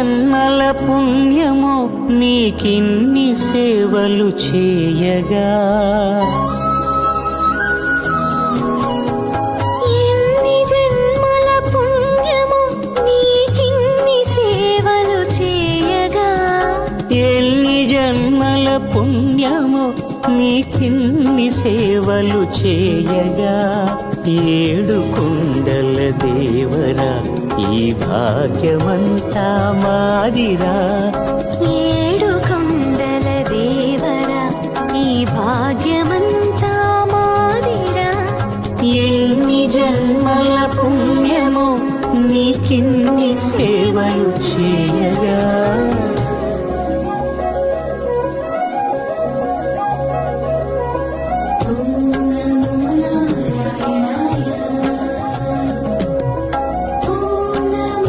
జన్మల పుణ్యమో నీకిన్ని సేవలు చేయగా, ఎన్ని జన్మల పుణ్యమో నీకిన్ని సేవలు చేయగా, ఎన్ని జన్మల పుణ్యమో నీకిన్ని సేవలు చేయగా, ఏడు కొండల దేవరా ఈ భాగ్యమంతా మాదిరా, ఏడు కొండల దేవరా ఈ భాగ్యమంతా మాదిరా, ఎన్ని జన్మల పుణ్యమో నీకిన్ని సేవలు చేయగా.